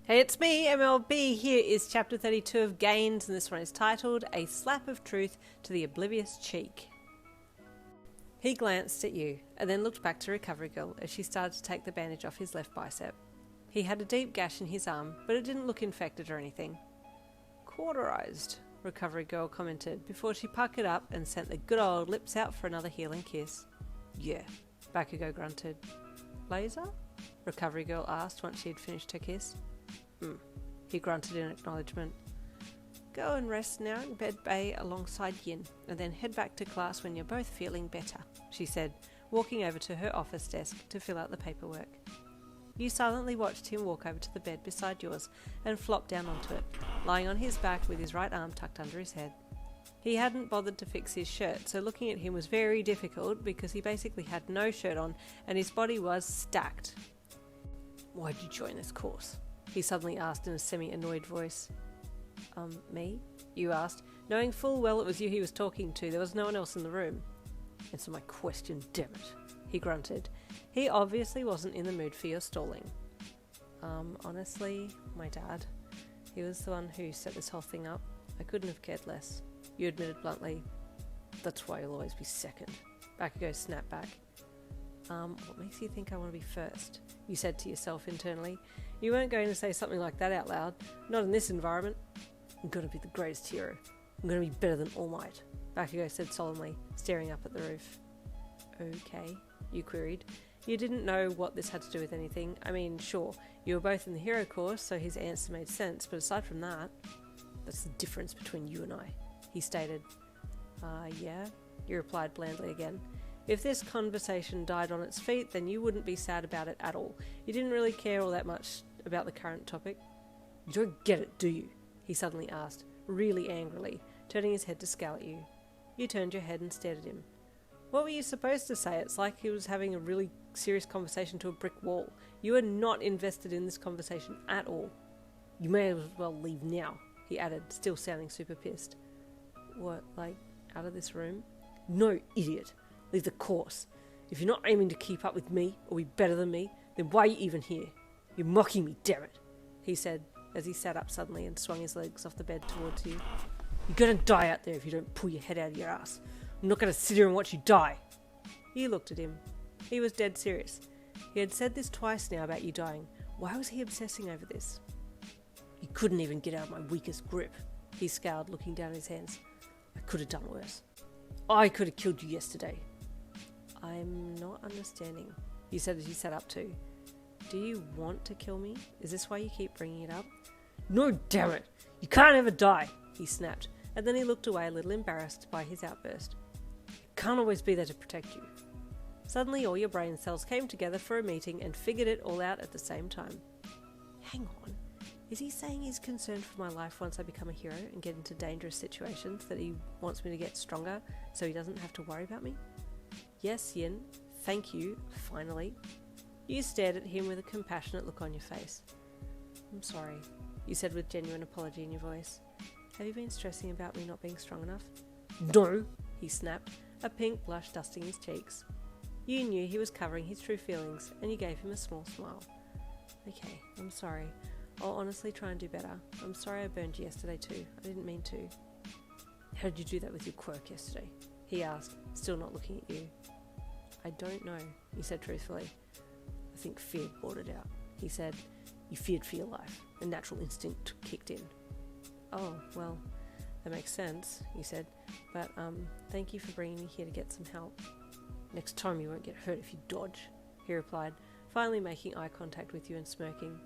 Hey, it's me, MLB. Here is chapter 32 of Gains, and this one is titled A Slap of Truth to the Oblivious Cheek. He glanced at you, and then looked back to Recovery Girl as she started to take the bandage off his left bicep. He had a deep gash in his arm, but it didn't look infected or anything. Cauterized, Recovery Girl commented, before she puckered up and sent the good old lips out for another healing kiss. Yeah, Bakugo grunted. Laser? Recovery Girl asked once she had finished her kiss. He grunted in acknowledgement. Go and rest now in bed bay alongside Yin, and then head back to class when you're both feeling better, she said, walking over to her office desk to fill out the paperwork. You silently watched him walk over to the bed beside yours and flop down onto it, lying on his back with his right arm tucked under his head. He hadn't bothered to fix his shirt, so looking at him was very difficult because he basically had no shirt on and his body was stacked. Why'd you join this course? He suddenly asked in a semi-annoyed voice. Me? You asked, knowing full well it was you he was talking to. There was no one else in the room. Answer my question, damn it, he grunted. He obviously wasn't in the mood for your stalling. Honestly, my dad. He was the one who set this whole thing up. I couldn't have cared less. You admitted bluntly. That's why you'll always be second. Bakugo snapped back. What makes you think I want to be first? You said to yourself internally. You weren't going to say something like that out loud. Not in this environment. I'm going to be the greatest hero. I'm going to be better than All Might, Bakugo said solemnly, staring up at the roof. Okay, you queried. You didn't know what this had to do with anything. I mean, sure, you were both in the hero course, so his answer made sense, but aside from that, that's the difference between you and I, he stated. Yeah, you replied blandly again. If this conversation died on its feet, then you wouldn't be sad about it at all. You didn't really care all that much about the current topic. You don't get it, do you? He suddenly asked, really angrily, turning his head to scowl at you. You turned your head and stared at him. What were you supposed to say? It's like he was having a really serious conversation to a brick wall. You are not invested in this conversation at all. You may as well leave now, he added, still sounding super pissed. What, like, out of this room? No, idiot. Leave the course. If you're not aiming to keep up with me or be better than me, then why are you even here? You're mocking me, damn it, he said as he sat up suddenly and swung his legs off the bed towards you. You're gonna die out there if you don't pull your head out of your ass. I'm not gonna sit here and watch you die. You looked at him. He was dead serious. He had said this twice now about you dying. Why was he obsessing over this? You couldn't even get out of my weakest grip, he scowled, looking down at his hands. I could have done worse. I could have killed you yesterday. I'm not understanding, you said as you sat up too. Do you want to kill me? Is this why you keep bringing it up? No, damn it! You can't ever die, he snapped, and then he looked away a little embarrassed by his outburst. I can't always be there to protect you. Suddenly all your brain cells came together for a meeting and figured it all out at the same time. Hang on, is he saying he's concerned for my life once I become a hero and get into dangerous situations, that he wants me to get stronger so he doesn't have to worry about me? Yes, Yin. Thank you, finally. You stared at him with a compassionate look on your face. I'm sorry, you said with genuine apology in your voice. Have you been stressing about me not being strong enough? No, he snapped, a pink blush dusting his cheeks. You knew he was covering his true feelings, and you gave him a small smile. Okay, I'm sorry. I'll honestly try and do better. I'm sorry I burned you yesterday too. I didn't mean to. How did you do that with your quirk yesterday? He asked, still not looking at you. I don't know, you said truthfully. I think fear brought it out, he said. You feared for your life. A natural instinct kicked in. Oh, well, that makes sense, you said. But, thank you for bringing me here to get some help. Next time you won't get hurt if you dodge, he replied, finally making eye contact with you and smirking.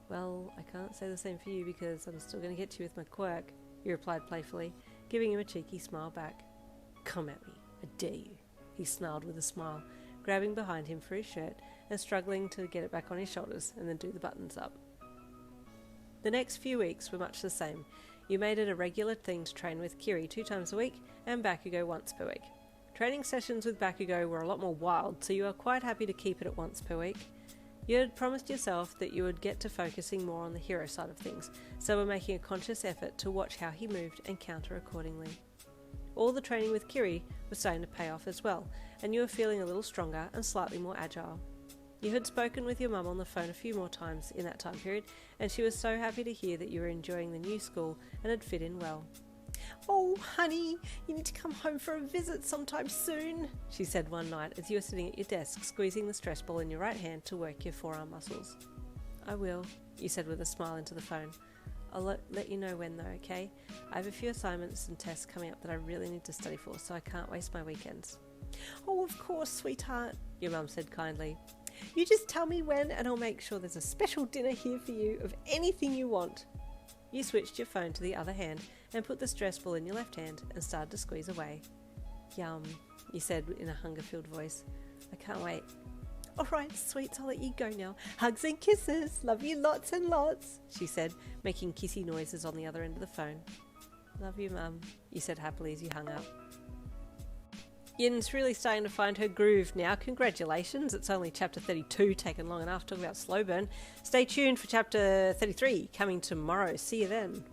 Well, I can't say the same for you because I'm still going to get you with my quirk, he replied playfully, giving him a cheeky smile back. Come at me, I dare you, he snarled with a smile, grabbing behind him for his shirt and struggling to get it back on his shoulders and then do the buttons up. The next few weeks were much the same. You made it a regular thing to train with Kiri 2 times a week and Bakugo once per week. Training sessions with Bakugo were a lot more wild, so you are quite happy to keep it at once per week. You had promised yourself that you would get to focusing more on the hero side of things, so were making a conscious effort to watch how he moved and counter accordingly. All the training with Kiri was starting to pay off as well, and you were feeling a little stronger and slightly more agile. You had spoken with your mum on the phone a few more times in that time period, and she was so happy to hear that you were enjoying the new school and had fit in well. "Oh, honey, you need to come home for a visit sometime soon," she said one night as you were sitting at your desk squeezing the stress ball in your right hand to work your forearm muscles. "I will," you said with a smile into the phone. "I'll let you know when though, okay? I have a few assignments and tests coming up that I really need to study for, so I can't waste my weekends." "Oh, of course, sweetheart," your mum said kindly. "You just tell me when and I'll make sure there's a special dinner here for you of anything you want." You switched your phone to the other hand and put the stress ball in your left hand and started to squeeze away. "Yum," you said in a hunger-filled voice. "I can't wait." "All right, sweets, I'll let you go now. Hugs and kisses. Love you lots and lots," she said, making kissy noises on the other end of the phone. "Love you, Mum," you said happily as you hung up. Yin's really starting to find her groove now. Congratulations, it's only chapter 32, taken long enough. Talk about slow burn. Stay tuned for chapter 33, coming tomorrow. See you then.